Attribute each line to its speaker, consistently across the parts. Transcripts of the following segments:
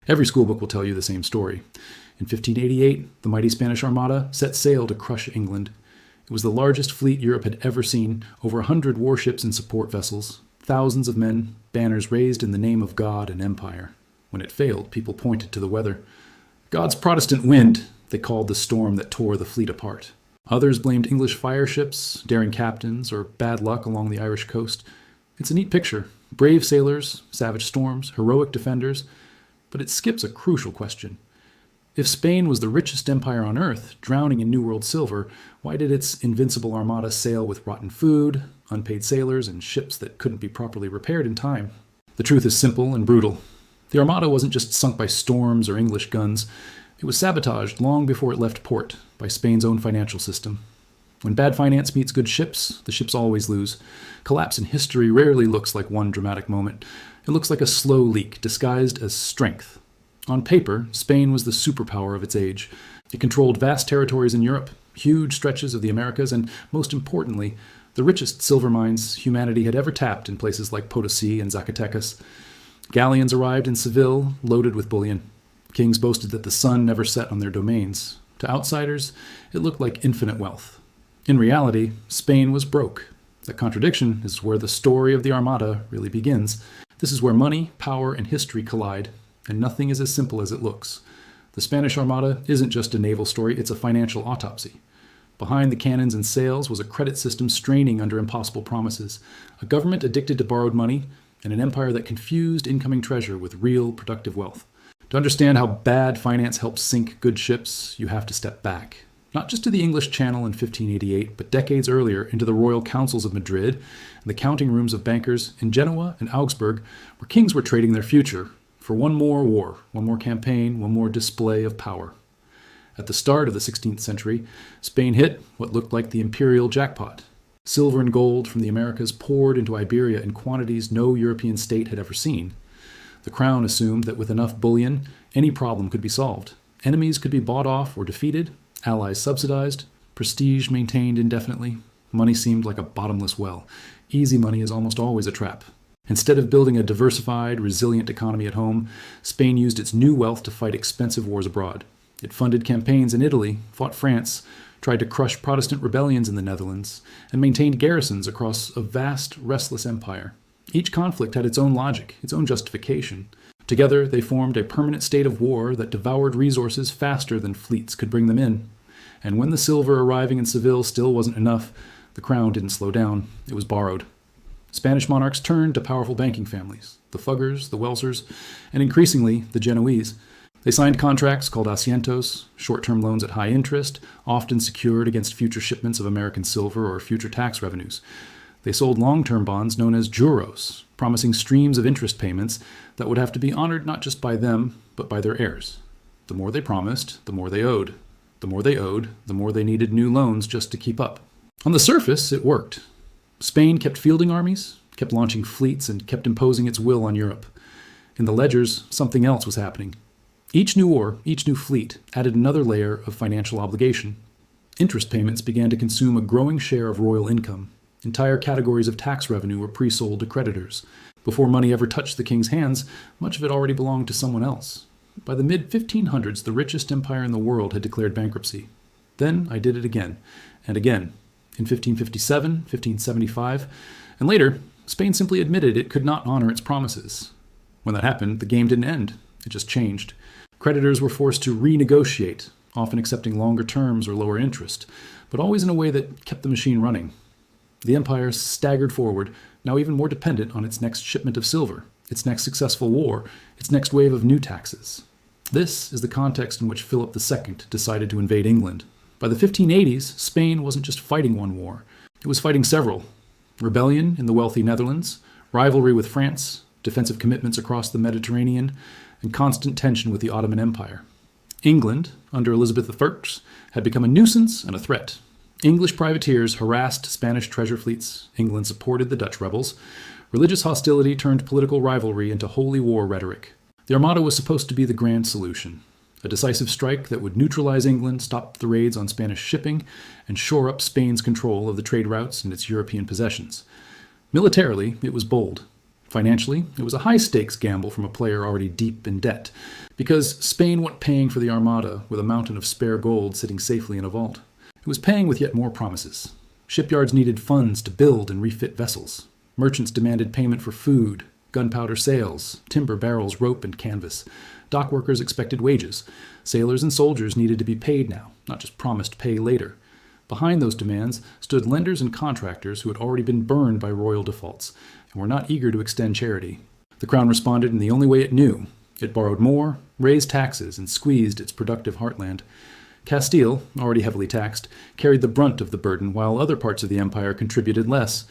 Speaker 1: Every schoolbook will tell you the same story. In 1588, the mighty Spanish Armada set sail to crush England. It was the largest fleet Europe had ever seen, over 100 warships and support vessels, thousands of men, banners raised in the name of God and empire. When it failed, people pointed to the weather. God's Protestant wind, they called the storm that tore the fleet apart. Others blamed English fire ships, daring captains, or bad luck along the Irish coast. It's a neat picture. Brave sailors, savage storms, heroic defenders. But it skips a crucial question. If Spain was the richest empire on earth, drowning in New World silver, why did its invincible armada sail with rotten food, unpaid sailors, and ships that couldn't be properly repaired in time? The truth is simple and brutal. The armada wasn't just sunk by storms or English guns. It was sabotaged long before it left port by Spain's own financial system. When bad finance meets good ships, the ships always lose. Collapse in history rarely looks like one dramatic moment. It looks like a slow leak disguised as strength. On paper, Spain was the superpower of its age. It controlled vast territories in Europe, huge stretches of the Americas, and most importantly, the richest silver mines humanity had ever tapped in places like Potosi and Zacatecas. Galleons arrived in Seville, loaded with bullion. Kings boasted that the sun never set on their domains. To outsiders, it looked like infinite wealth. In reality, Spain was broke. That contradiction is where the story of the Armada really begins. This is where money, power, and history collide, and nothing is as simple as it looks. The Spanish Armada isn't just a naval story, it's a financial autopsy. Behind the cannons and sails was a credit system straining under impossible promises, a government addicted to borrowed money, and an empire that confused incoming treasure with real, productive wealth. To understand how bad finance helps sink good ships, you have to step back. Not just to the English Channel in 1588, but decades earlier into the royal councils of Madrid and the counting rooms of bankers in Genoa and Augsburg, where kings were trading their future for one more war, one more campaign, one more display of power. At the start of the 16th century, Spain hit what looked like the imperial jackpot. Silver and gold from the Americas poured into Iberia in quantities no European state had ever seen. The crown assumed that with enough bullion, any problem could be solved. Enemies could be bought off or defeated, allies subsidized, prestige maintained indefinitely. Money seemed like a bottomless well. Easy money is almost always a trap. Instead of building a diversified, resilient economy at home, Spain used its new wealth to fight expensive wars abroad. It funded campaigns in Italy, fought France, tried to crush Protestant rebellions in the Netherlands, and maintained garrisons across a vast, restless empire. Each conflict had its own logic, its own justification. Together, they formed a permanent state of war that devoured resources faster than fleets could bring them in. And when the silver arriving in Seville still wasn't enough, the crown didn't slow down. It was borrowed. Spanish monarchs turned to powerful banking families, the Fuggers, the Welsers, and increasingly the Genoese. They signed contracts called asientos, short-term loans at high interest, often secured against future shipments of American silver or future tax revenues. They sold long-term bonds known as juros, promising streams of interest payments that would have to be honored not just by them, but by their heirs. The more they promised, the more they owed. The more they owed, the more they needed new loans just to keep up. On the surface, it worked. Spain kept fielding armies, kept launching fleets, and kept imposing its will on Europe. In the ledgers, something else was happening. Each new war, each new fleet, added another layer of financial obligation. Interest payments began to consume a growing share of royal income. Entire categories of tax revenue were pre-sold to creditors. Before money ever touched the king's hands, much of it already belonged to someone else. By the mid-1500s, the richest empire in the world had declared bankruptcy. Then I did it again, and again. In 1557, 1575, and later, Spain simply admitted it could not honor its promises. When that happened, the game didn't end. It just changed. Creditors were forced to renegotiate, often accepting longer terms or lower interest, but always in a way that kept the machine running. The empire staggered forward, now even more dependent on its next shipment of silver, its next successful war, its next wave of new taxes. This is the context in which Philip II decided to invade England. By the 1580s, Spain wasn't just fighting one war. It was fighting several. Rebellion in the wealthy Netherlands, rivalry with France, defensive commitments across the Mediterranean, and constant tension with the Ottoman Empire. England, under Elizabeth I, had become a nuisance and a threat. English privateers harassed Spanish treasure fleets. England supported the Dutch rebels. Religious hostility turned political rivalry into holy war rhetoric. The Armada was supposed to be the grand solution. A decisive strike that would neutralize England, stop the raids on Spanish shipping, and shore up Spain's control of the trade routes and its European possessions. Militarily, it was bold. Financially, it was a high-stakes gamble from a player already deep in debt, because Spain wasn't paying for the Armada with a mountain of spare gold sitting safely in a vault. It was paying with yet more promises. Shipyards needed funds to build and refit vessels. Merchants demanded payment for food, gunpowder sales, timber barrels, rope, and canvas. Dock workers expected wages. Sailors and soldiers needed to be paid now, not just promised pay later. Behind those demands stood lenders and contractors who had already been burned by royal defaults and were not eager to extend charity. The crown responded in the only way it knew. It borrowed more, raised taxes, and squeezed its productive heartland. Castile, already heavily taxed, carried the brunt of the burden, while other parts of the empire contributed less.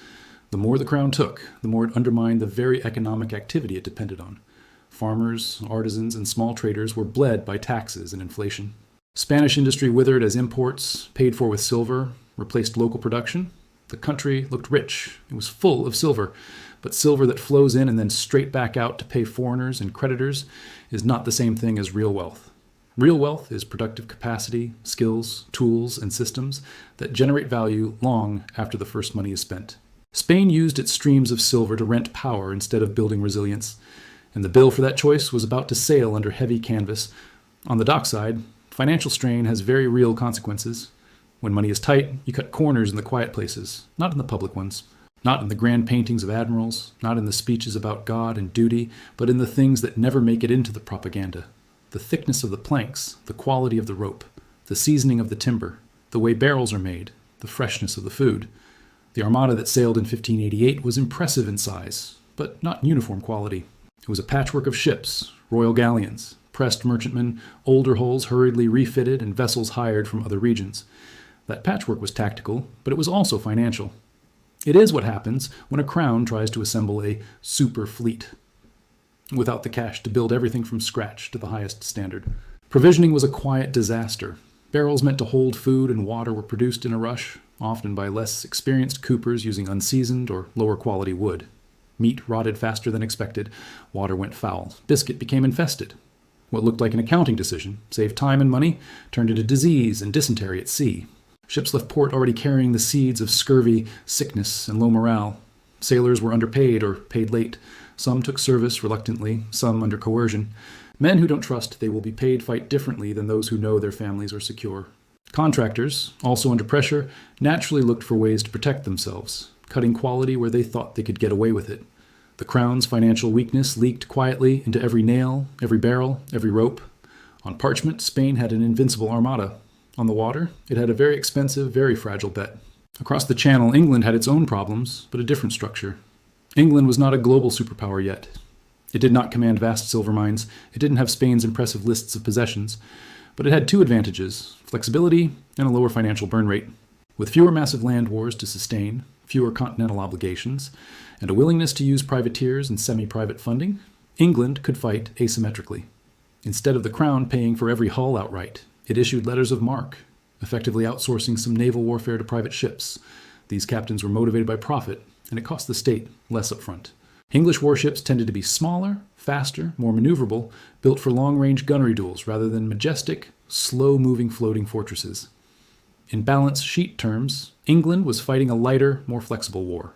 Speaker 1: The more the crown took, the more it undermined the very economic activity it depended on. Farmers, artisans, and small traders were bled by taxes and inflation. Spanish industry withered as imports, paid for with silver, replaced local production. The country looked rich. It was full of silver. But silver that flows in and then straight back out to pay foreigners and creditors is not the same thing as real wealth. Real wealth is productive capacity, skills, tools, and systems that generate value long after the first money is spent. Spain used its streams of silver to rent power instead of building resilience, and the bill for that choice was about to sail under heavy canvas. On the dockside, financial strain has very real consequences. When money is tight, you cut corners in the quiet places, not in the public ones. Not in the grand paintings of admirals, not in the speeches about God and duty, but in the things that never make it into the propaganda. The thickness of the planks, the quality of the rope, the seasoning of the timber, the way barrels are made, the freshness of the food. The Armada that sailed in 1588 was impressive in size, but not in uniform quality. It was a patchwork of ships, royal galleons, pressed merchantmen, older hulls hurriedly refitted, and vessels hired from other regions. That patchwork was tactical, but it was also financial. It is what happens when a crown tries to assemble a super fleet without the cash to build everything from scratch to the highest standard. Provisioning was a quiet disaster. Barrels meant to hold food and water were produced in a rush, often by less experienced coopers using unseasoned or lower quality wood. Meat rotted faster than expected. Water went foul. Biscuit became infested. What looked like an accounting decision, saved time and money, turned into disease and dysentery at sea. Ships left port already carrying the seeds of scurvy, sickness, and low morale. Sailors were underpaid or paid late. Some took service reluctantly, some under coercion. Men who don't trust they will be paid fight differently than those who know their families are secure. Contractors, also under pressure, naturally looked for ways to protect themselves, cutting quality where they thought they could get away with it. The crown's financial weakness leaked quietly into every nail, every barrel, every rope. On parchment, Spain had an invincible armada. On the water, it had a very expensive, very fragile bet. Across the Channel, England had its own problems, but a different structure. England was not a global superpower yet. It did not command vast silver mines. It didn't have Spain's impressive lists of possessions. But it had two advantages: flexibility and a lower financial burn rate. With fewer massive land wars to sustain, fewer continental obligations, and a willingness to use privateers and semi-private funding, England could fight asymmetrically. Instead of the crown paying for every hull outright, it issued letters of marque, effectively outsourcing some naval warfare to private ships. These captains were motivated by profit, and it cost the state less upfront. English warships tended to be smaller, faster, more maneuverable, built for long-range gunnery duels rather than majestic, slow-moving floating fortresses. In balance sheet terms, England was fighting a lighter, more flexible war.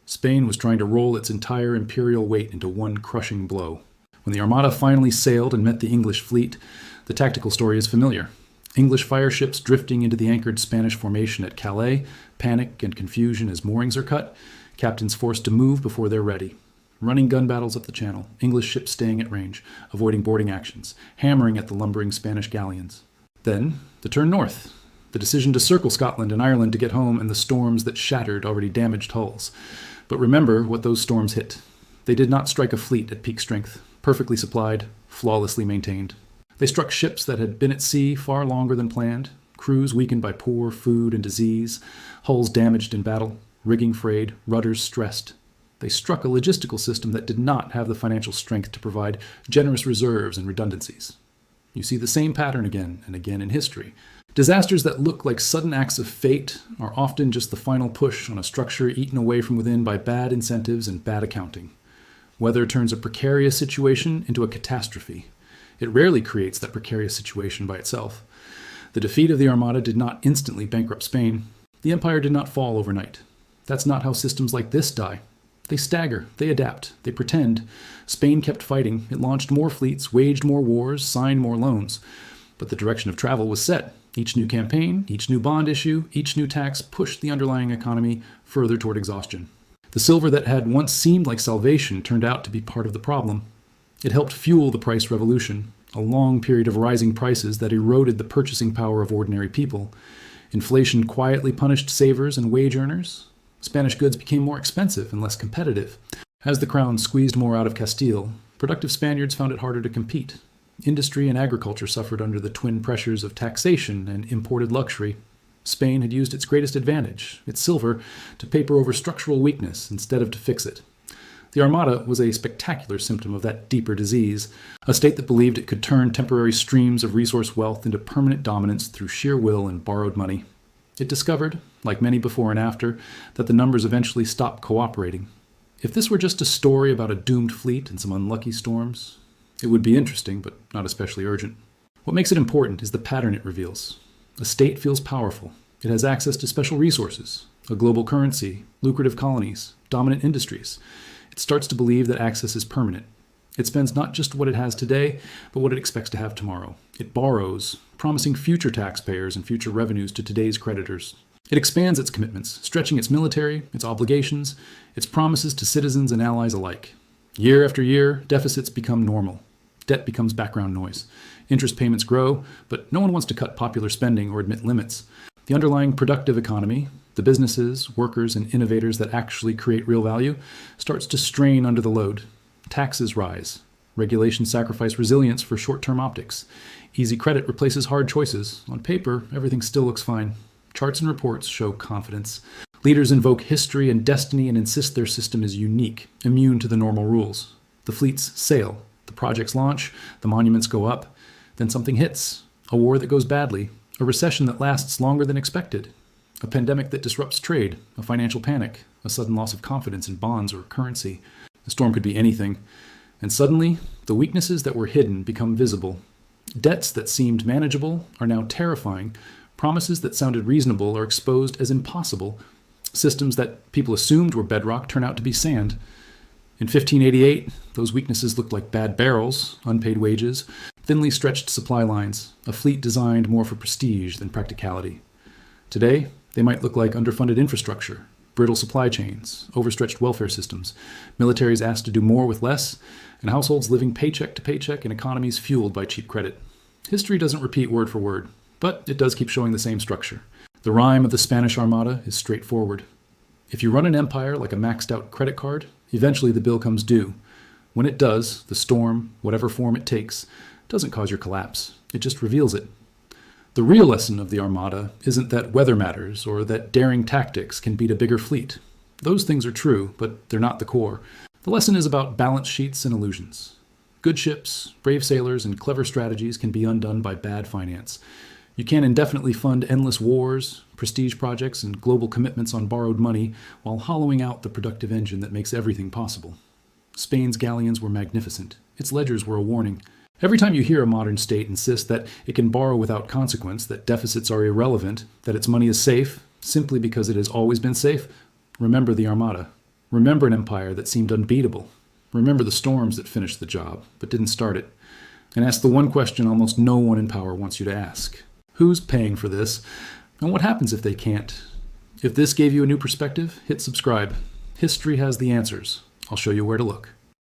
Speaker 1: Spain was trying to roll its entire imperial weight into one crushing blow. When the Armada finally sailed and met the English fleet, the tactical story is familiar. English fireships drifting into the anchored Spanish formation at Calais, panic and confusion as moorings are cut, captains forced to move before they're ready. Running gun battles up the Channel, English ships staying at range, avoiding boarding actions, hammering at the lumbering Spanish galleons. Then, the turn north. The decision to circle Scotland and Ireland to get home and the storms that shattered already damaged hulls. But remember what those storms hit. They did not strike a fleet at peak strength, perfectly supplied, flawlessly maintained. They struck ships that had been at sea far longer than planned, crews weakened by poor food and disease, hulls damaged in battle, rigging frayed, rudders stressed. They struck a logistical system that did not have the financial strength to provide generous reserves and redundancies. You see the same pattern again and again in history. Disasters that look like sudden acts of fate are often just the final push on a structure eaten away from within by bad incentives and bad accounting. Weather turns a precarious situation into a catastrophe. It rarely creates that precarious situation by itself. The defeat of the Armada did not instantly bankrupt Spain. The empire did not fall overnight. That's not how systems like this die. They stagger, they adapt, they pretend. Spain kept fighting, it launched more fleets, waged more wars, signed more loans. But the direction of travel was set. Each new campaign, each new bond issue, each new tax pushed the underlying economy further toward exhaustion. The silver that had once seemed like salvation turned out to be part of the problem. It helped fuel the price revolution, a long period of rising prices that eroded the purchasing power of ordinary people. Inflation quietly punished savers and wage earners. Spanish goods became more expensive and less competitive. As the crown squeezed more out of Castile, productive Spaniards found it harder to compete. Industry and agriculture suffered under the twin pressures of taxation and imported luxury. Spain had used its greatest advantage, its silver, to paper over structural weakness instead of to fix it. The Armada was a spectacular symptom of that deeper disease, a state that believed it could turn temporary streams of resource wealth into permanent dominance through sheer will and borrowed money. It discovered, like many before and after, that the numbers eventually stopped cooperating. If this were just a story about a doomed fleet and some unlucky storms, it would be interesting, but not especially urgent. What makes it important is the pattern it reveals. A state feels powerful. It has access to special resources, a global currency, lucrative colonies, dominant industries. It starts to believe that access is permanent. It spends not just what it has today, but what it expects to have tomorrow. It borrows, promising future taxpayers and future revenues to today's creditors. It expands its commitments, stretching its military, its obligations, its promises to citizens and allies alike. Year after year, deficits become normal. Debt becomes background noise. Interest payments grow, but no one wants to cut popular spending or admit limits. The underlying productive economy, the businesses, workers, and innovators that actually create real value, starts to strain under the load. Taxes rise. Regulations sacrifice resilience for short-term optics. Easy credit replaces hard choices. On paper, everything still looks fine. Charts and reports show confidence. Leaders invoke history and destiny and insist their system is unique, immune to the normal rules. The fleets sail. The projects launch, the monuments go up, then something hits, a war that goes badly, a recession that lasts longer than expected, a pandemic that disrupts trade, a financial panic, a sudden loss of confidence in bonds or currency. The storm could be anything, and suddenly the weaknesses that were hidden become visible. Debts that seemed manageable are now terrifying, promises that sounded reasonable are exposed as impossible, systems that people assumed were bedrock turn out to be sand. In 1588, those weaknesses looked like bad barrels, unpaid wages, thinly stretched supply lines, a fleet designed more for prestige than practicality. Today, they might look like underfunded infrastructure, brittle supply chains, overstretched welfare systems, militaries asked to do more with less, and households living paycheck to paycheck in economies fueled by cheap credit. History doesn't repeat word for word, but it does keep showing the same structure. The rhyme of the Spanish Armada is straightforward. If you run an empire like a maxed out credit card, eventually the bill comes due. When it does, the storm, whatever form it takes, doesn't cause your collapse. It just reveals it. The real lesson of the Armada isn't that weather matters or that daring tactics can beat a bigger fleet. Those things are true, but they're not the core. The lesson is about balance sheets and illusions. Good ships, brave sailors, and clever strategies can be undone by bad finance. You can indefinitely fund endless wars, prestige projects, and global commitments on borrowed money while hollowing out the productive engine that makes everything possible. Spain's galleons were magnificent. Its ledgers were a warning. Every time you hear a modern state insist that it can borrow without consequence, that deficits are irrelevant, that its money is safe, simply because it has always been safe, remember the Armada. Remember an empire that seemed unbeatable. Remember the storms that finished the job, but didn't start it. And ask the one question almost no one in power wants you to ask. Who's paying for this? And what happens if they can't? If this gave you a new perspective, hit subscribe. History has the answers. I'll show you where to look.